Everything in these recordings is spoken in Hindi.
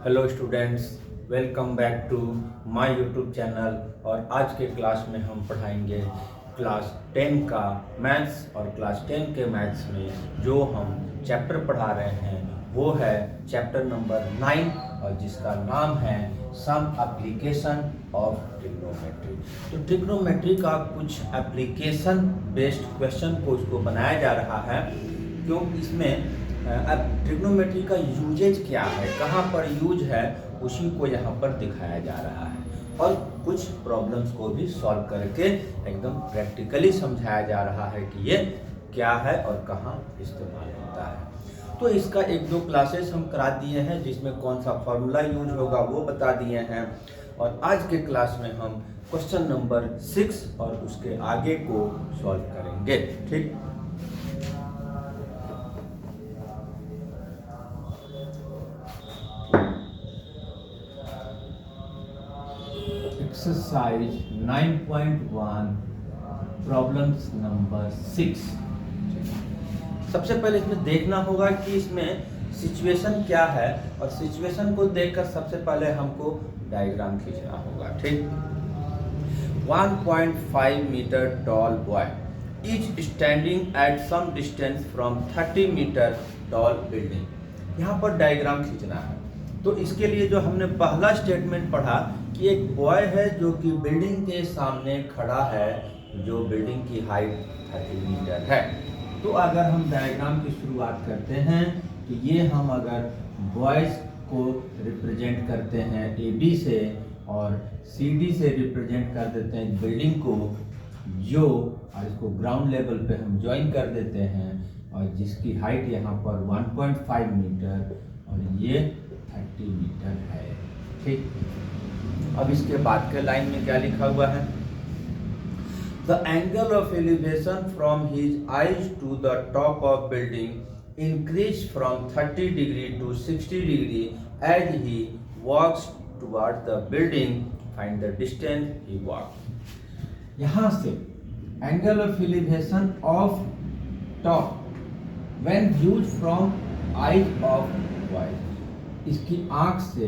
Hello students, welcome back to my YouTube channel. और आज के क्लास में हम पढ़ाएंगे क्लास 10 का मैथ्स। और क्लास 10 के मैथ्स में जो हम चैप्टर पढ़ा रहे हैं वो है चैप्टर नंबर 9 और जिसका नाम है सम एप्लीकेशन ऑफ ट्रिग्नोमेट्री। तो ट्रिग्नोमेट्री का कुछ एप्लीकेशन बेस्ड क्वेश्चन को उसको बनाया जा रहा है, क्योंकि इसमें अब ट्रिग्नोमेट्री का यूजेज क्या है, कहाँ पर यूज है, उसी को यहाँ पर दिखाया जा रहा है। और कुछ प्रॉब्लम्स को भी सॉल्व करके एकदम प्रैक्टिकली समझाया जा रहा है कि ये क्या है और कहाँ इस्तेमाल होता है। तो इसका एक दो क्लासेस हम करा दिए हैं, जिसमें कौन सा फॉर्मूला यूज होगा वो बता दिए हैं। और आज के क्लास में हम क्वेश्चन नंबर 6 और उसके आगे को सॉल्व करेंगे। ठीक, एक्सरसाइज 9.1 प्रॉब्लम्स नंबर 6। सबसे पहले इसमें देखना होगा कि इसमें सिचुएशन क्या है, और सिचुएशन को देखकर सबसे पहले हमको डायग्राम खींचना होगा। ठीक, 1.5 metre tall boy is standing at some distance from 30 metre tall building. यहाँ पर डायग्राम खींचना है। तो इसके लिए जो हमने पहला स्टेटमेंट पढ़ा कि एक बॉय है जो कि बिल्डिंग के सामने खड़ा है, जो बिल्डिंग की हाइट 30 मीटर है। तो अगर हम डायग्राम की शुरुआत करते हैं तो ये हम अगर बॉयज को रिप्रेजेंट करते हैं ए बी से, और सी डी से रिप्रेजेंट कर देते हैं बिल्डिंग को, जो और इसको ग्राउंड लेवल पे हम ज्वाइन कर देते हैं, और जिसकी हाइट यहाँ पर 1.5 मीटर और ये 30 मीटर है। ठीक, अब इसके बाद के लाइन में क्या लिखा हुआ है? The angle of elevation from his eyes to the top of building increase from 30 degree to 60 degree as he walks toward the building, find the distance he walk. यहाँ से angle of elevation of top when viewed from eyes of boy, इसकी आंख से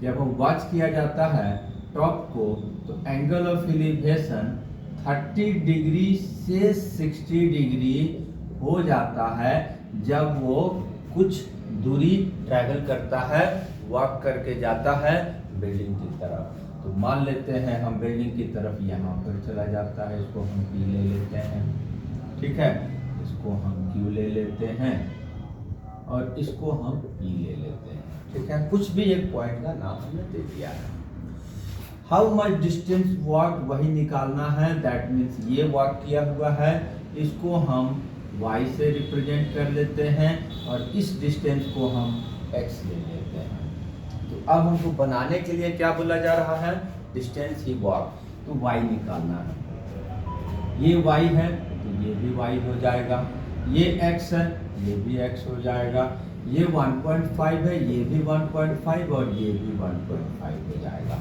जब हम वॉच किया जाता है टॉप को, तो एंगल ऑफ एलिवेशन 30 डिग्री से 60 डिग्री हो जाता है जब वो कुछ दूरी ट्रैवल करता है, वॉक करके जाता है बिल्डिंग की तरफ। तो मान लेते हैं हम बिल्डिंग की तरफ यहाँ पर चला जाता है, इसको हम पी ले लेते हैं। ठीक है, इसको हम क्यू ले लेते हैं और इसको हम ई ले लेते हैं। ठीक है, कुछ भी एक पॉइंट का नाम हमने दे दिया है। हाउ मच डिस्टेंस वॉक वही निकालना है, दैट मीन्स ये वॉक किया हुआ है, इसको हम y से रिप्रेजेंट कर लेते हैं और इस डिस्टेंस को हम x ले लेते हैं। तो अब हमको बनाने के लिए क्या बोला जा रहा है? डिस्टेंस ही वॉक, तो y निकालना है। ये y है तो ये भी y हो जाएगा, ये x है ये भी x हो जाएगा, ये 1.5 है ये भी 1.5 और ये भी 1.5 हो जाएगा।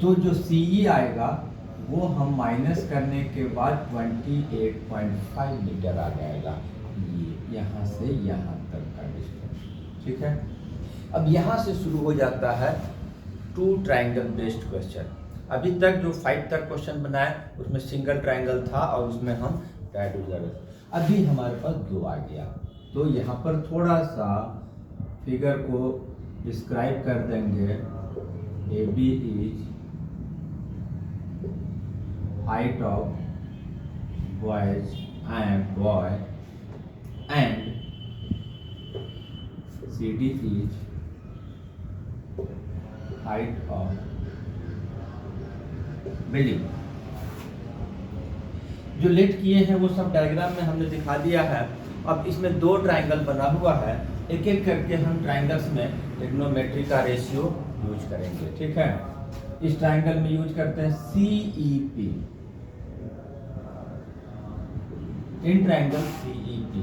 तो जो CE आएगा वो हम माइनस करने के बाद 28.5 मीटर आ जाएगा, ये यहाँ से यहाँ तक का डिस्टेंस। ठीक है, अब यहाँ से शुरू हो जाता है 2 ट्रायंगल बेस्ड क्वेश्चन। अभी तक जो 5 तक क्वेश्चन बनाए उसमें सिंगल ट्रायंगल था और उसमें हम डायडोजर, अभी हमारे पास 2 आ गया। तो यहाँ पर थोड़ा सा फिगर को डिस्क्राइब कर देंगे। A B is height of boys and boy and C D is height of building. जो लेट किए हैं वो सब डायग्राम में हमने दिखा दिया है। अब इसमें 2 ट्रायंगल बना हुआ है, एक एक करके हम ट्रायंगल्स में ट्रिग्नोमेट्री का रेशियो यूज करेंगे। ठीक है, इस ट्रायंगल में यूज करते हैं CEP, इन ट्रायंगल CEP।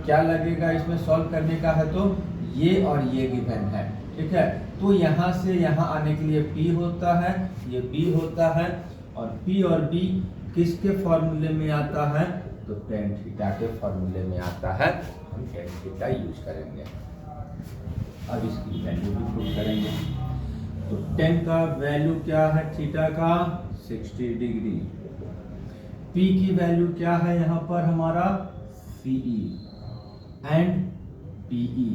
क्या लगेगा इसमें सॉल्व करने का है? तो ये और ये गिवन है। ठीक है, तो यहाँ से यहाँ आने के लिए P होता है, ये B होता है, और P और B किसके फॉर्मूले में आता है? तो tan थीटा के फॉर्मूले में आता है। हम tan थीटा यूज करेंगे। अब इसकी वैल्यू भी पुट करेंगे। तो टेन का वैल्यू क्या है थीटा का 60 डिग्री। पी की वैल्यू क्या है यहाँ पर हमारा सीई एंड पीई।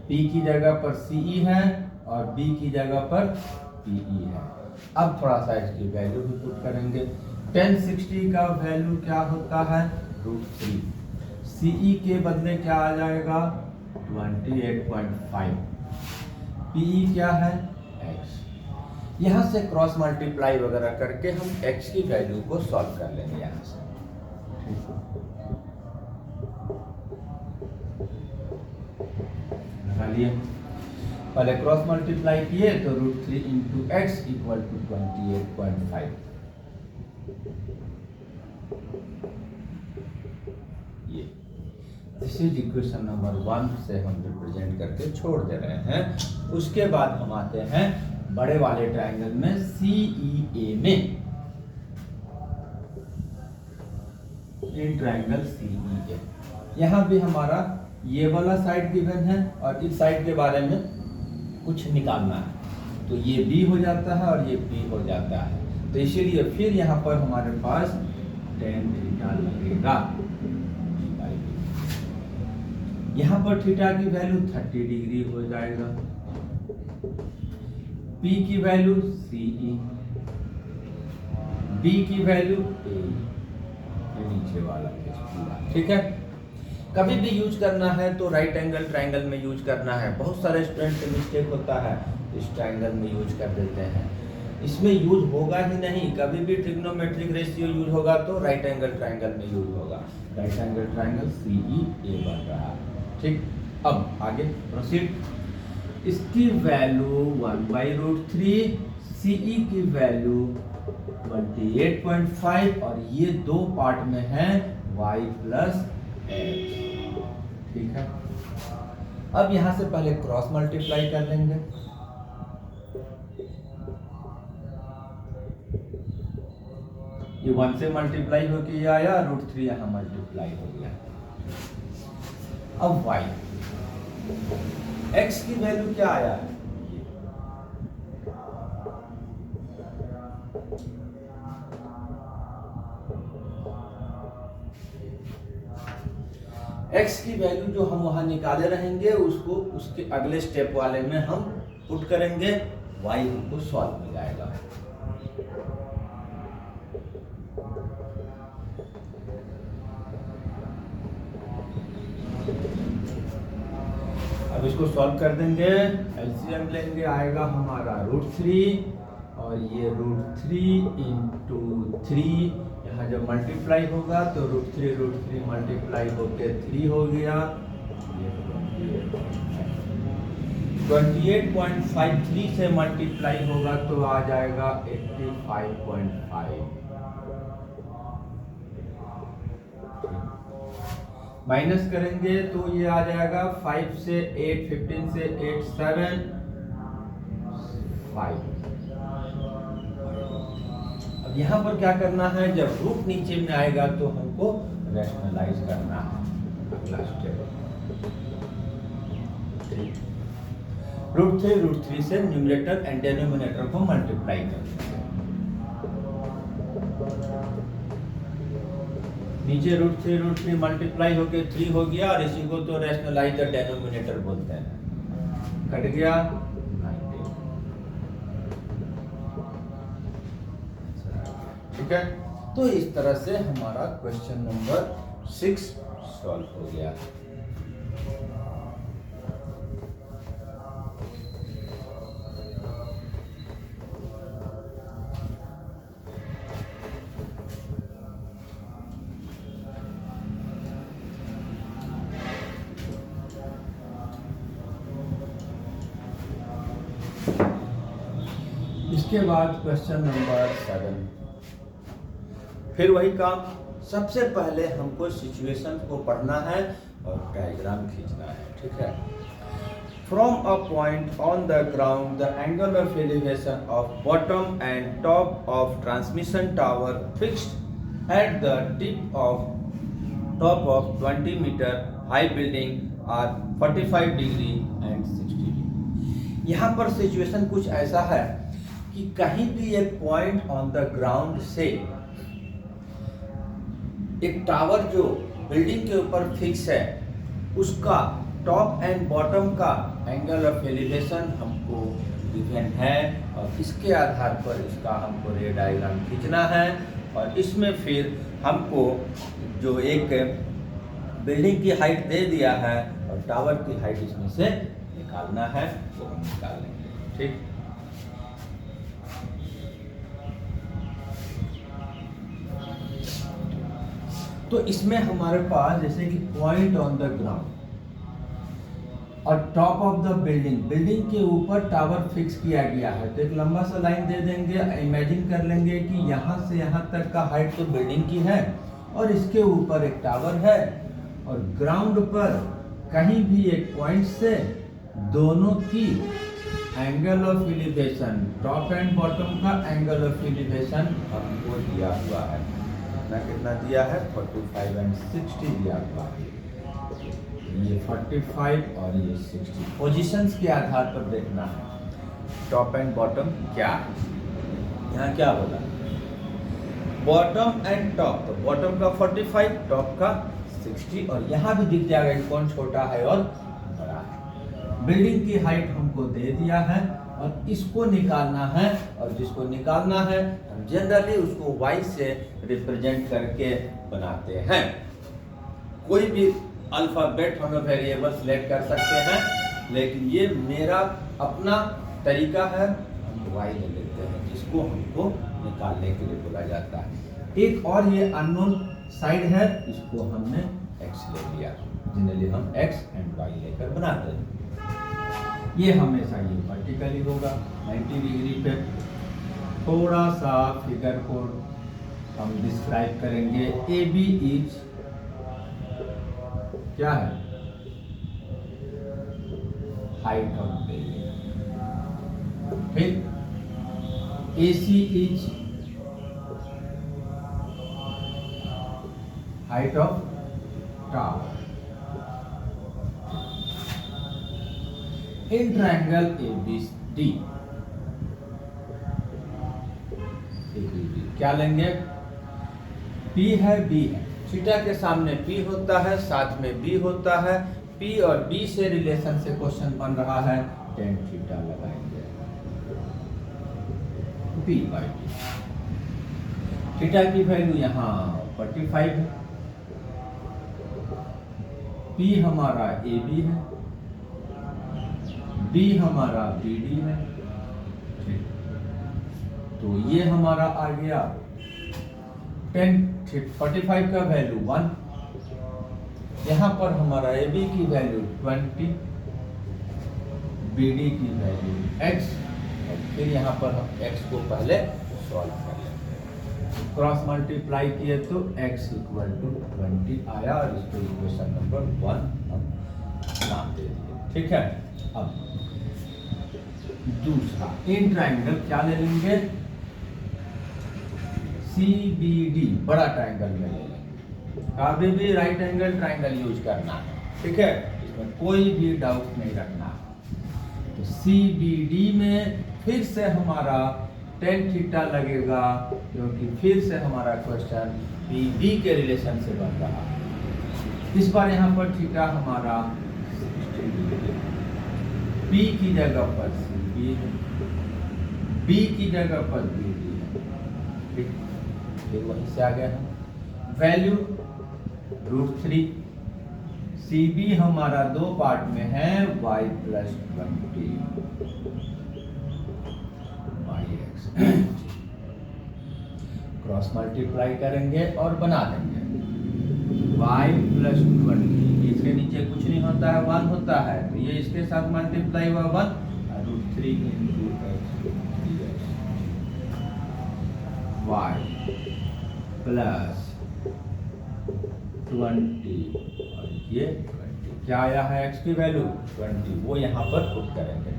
पी की जगह पर सीई है और बी की जगह पर पीई है। अब थोड़ा सा इसकी वैल्यू भी पुट करेंगे। 1060 का वैल्यू क्या होता है √3। सीई के बदले क्या आ जाएगा 28.5। पीई क्या है x। यहाँ से क्रॉस मल्टीप्लाई वगैरह करके हम x की वैल्यू को सॉल्व कर लेंगे यहाँ से। लिए पहले क्रॉस मल्टीप्लाई किए तो √3 इंटू एक्स इक्वल टू 28.5। ये दिस इज इक्वेशन नंबर 1 से हम रिप्रेजेंट करके छोड़ दे रहे हैं। उसके बाद हम आते हैं बड़े वाले ट्रायंगल में CEA में। इन ट्रायंगल CEA यहाँ भी हमारा ये वाला साइड गिवन है और इस साइड के बारे में कुछ निकालना है। तो ये B हो जाता है और ये P हो जाता है। तो इसीलिए फिर यहाँ पर हमारे पास tan थीटा लगेगा। यहाँ पर थीटा की वैल्यू 30 डिग्री हो जाएगा। P की वैल्यू CE, B की वैल्यू A, ये नीचे वाला पूरा ठीक है। कभी भी यूज करना है तो राइट एंगल ट्रायंगल में यूज करना है। बहुत सारे स्टूडेंट से मिस्टेक होता है, इस ट्रायंगल में यूज कर देते हैं। इसमें यूज होगा ही नहीं। कभी भी ट्रिग्नोमेट्रिक रेशियो यूज होगा तो राइट एंगल ट्रायंगल में यूज होगा। राइट एंगल ट्रायंगल CEA बन रहा है ठीक। अब आगे प्रोसीड। इसकी वैल्यू 1/√3, CE की वैल्यू 28.5 और ये दो पार्ट में है y + x ठीक है। अब यहां से पहले क्रॉस मल्टीप्लाई कर लेंगे। ये 1 से मल्टीप्लाई होके ये आया, √3 यहां मल्टीप्लाई हो गया। अब y x की वैल्यू क्या आया है x की वैल्यू जो हम वहां निकाले रहेंगे उसको उसके अगले स्टेप वाले में हम पुट करेंगे। y हमको सॉल्व हो जाएगा। अब इसको सॉल्व कर देंगे। एलसीएम लेंगे, आएगा हमारा √3 और ये √3 × 3। यहाँ जब मल्टीप्लाई होगा तो √3 मल्टीप्लाई होके 3 हो गया। 28.53 से मल्टीप्लाई होगा तो आ जाएगा 85.5। माइनस करेंगे तो ये आ जाएगा 5 से 8, 15 से 8, 7, 5। अब यहाँ पर क्या करना है, जब रूट नीचे में आएगा तो हमको रैशनलाइज करना है। अगला स्टेप √3 से न्यूमरेटर एंड डिनोमिनेटर को मल्टीप्लाई करेंगे। नीचे √3 मल्टीप्लाई होके 3 हो गया और इसी को तो रैशनलाइज द डिनोमिनेटर बोलते हैं। कट गया 90। ठीक है, तो इस तरह से हमारा क्वेश्चन नंबर 6 सॉल्व हो गया। इसके बाद क्वेश्चन नंबर 7, फिर वही काम। सबसे पहले हमको सिचुएशन को पढ़ना है और डायग्राम खींचना है। ठीक है, from a point on the ground the angle of elevation of bottom and top of transmission tower fixed at the tip of top of 20 meter high building are 45 degree and 60 degree। यहाँ पर सिचुएशन कुछ ऐसा है कि कहीं भी एक पॉइंट ऑन द ग्राउंड से एक टावर जो बिल्डिंग के ऊपर फिक्स है उसका टॉप एंड बॉटम का एंगल ऑफ एलिवेशन हमको गिवन है और इसके आधार पर इसका हमको रे डायग्राम खींचना है और इसमें फिर हमको जो एक बिल्डिंग की हाइट दे दिया है और टावर की हाइट इसमें से निकालना है, वो हम निकाल लेंगे। ठीक, तो इसमें हमारे पास जैसे कि पॉइंट ऑन द ग्राउंड और top of the building, building के ऊपर टावर फिक्स किया गया है, तो एक लंबा सा लाइन दे देंगे। इमेजिन कर लेंगे कि यहाँ से यहाँ तक का हाइट तो बिल्डिंग की है और इसके ऊपर एक टावर है और ग्राउंड पर कहीं भी एक पॉइंट से दोनों की angle of elevation, top and bottom का एंगल ऑफ एलिवेशन हमको दिया हुआ है। कितना दिया है? 45 एंड 60 दिया हुआ है। ये 45 और ये 60 पोजीशंस के आधार पर देखना है टॉप एंड बॉटम क्या है। यहाँ क्या बोला? बॉटम एंड टॉप, तो बॉटम का 45, टॉप का 60 और यहाँ भी दिख जाएगा कि कौन छोटा है और बड़ा है। बिल्डिंग की हाइट हमको दे दिया है और इसको निकालना है और जिसको निकालना है हम जनरली उसको y से रिप्रेजेंट करके बनाते हैं। कोई भी अल्फाबेट हमें वेरिएबल सिलेक्ट कर सकते हैं, लेकिन ये मेरा अपना तरीका है, हम y ले लेते हैं जिसको हमको निकालने के लिए बोला जाता है। एक और ये अननोन साइड है, इसको हमने x ले लिया, जनरली हम x एंड y लेकर बनाते हैं। ये हमेशा ये वर्टिकली होगा 90 डिग्री पे। थोड़ा सा फिगर को हम डिस्क्राइब करेंगे। ए बी इज क्या है? Height of building. फिर A C is height of tower. In triangle ABD क्या लेंगे? P है, B है, थीटा के सामने P होता है, साथ में B होता है। P और B से रिलेशन से क्वेश्चन बन रहा है, tan थीटा लगाएंगे P/D। थीटा की वैल्यू यहाँ 45 है, P हमारा AB है, B हमारा BD है। तो ये हमारा आ गया 45 का वैल्यू 1, यहाँ पर हमारा AB की वैल्यू 20, BD की वैल्यू x, और फिर यहाँ पर हम x को पहले सॉल्व कर लेंगे। क्रॉस मल्टीप्लाई किए तो x इक्वल टू 20 आया और इसको इक्वेशन नंबर 1 हम नाम दे दिए। ठीक है, अब दूसरा इन ट्रायंगल क्या ले लेंगे? CBD बड़ा ट्रायंगल में ले लेंगे। कभी भी राइट एंगल ट्रायंगल यूज करना है, ठीक है, इसमें कोई भी डाउट नहीं रखना। तो CBD में फिर से हमारा tan थीटा लगेगा, क्योंकि फिर से हमारा क्वेश्चन PB के रिलेशन से बन रहा है। इस बार यहाँ पर थीटा हमारा 60 डिग्री, P की जगह पर CB है, B की जगह पर BD है। ठीक, फिर वहीं से आ गए हम वैल्यू √3। CB हमारा दो पार्ट में है, y + 20 yx। क्रॉस मल्टीप्लाई करेंगे और बना देंगे y + 20। इसके नीचे कुछ नहीं होता है, 1 होता है, तो ये इसके साथ मल्टीप्लाई हुआ 1 और √3 × x dx y + 20 और ये 20 क्या आया है? x की वैल्यू 20, वो यहाँ पर पुट करेंगे।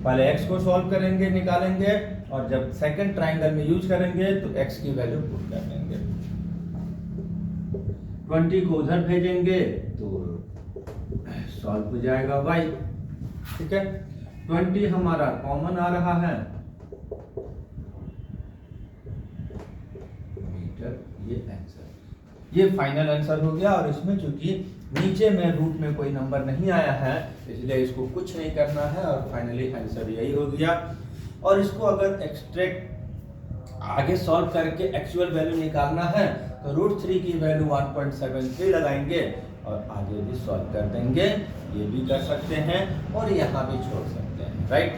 पहले x को सॉल्व करेंगे, निकालेंगे, और जब सेकंड ट्रायंगल में यूज करेंगे तो x की वैल्यू पुट कर देंगे। 20 को उधर भेजेंगे तो सॉल्व हो जाएगा y। ठीक है, 20 हमारा कॉमन आ रहा है मीटर, ये आंसर, ये फाइनल आंसर हो गया। और इसमें चूंकि नीचे में रूट में कोई नंबर नहीं आया है इसलिए इसको कुछ नहीं करना है और फाइनली आंसर यही हो गया। और इसको अगर एक्सट्रैक्ट आगे सॉल्व करके एक्चुअल वैल्यू निकालना है तो √3 की वैल्यू 1.73 लगाएंगे और आगे भी सॉल्व कर देंगे, ये भी कर सकते हैं और यहाँ भी छोड़ सकते हैं, राइट।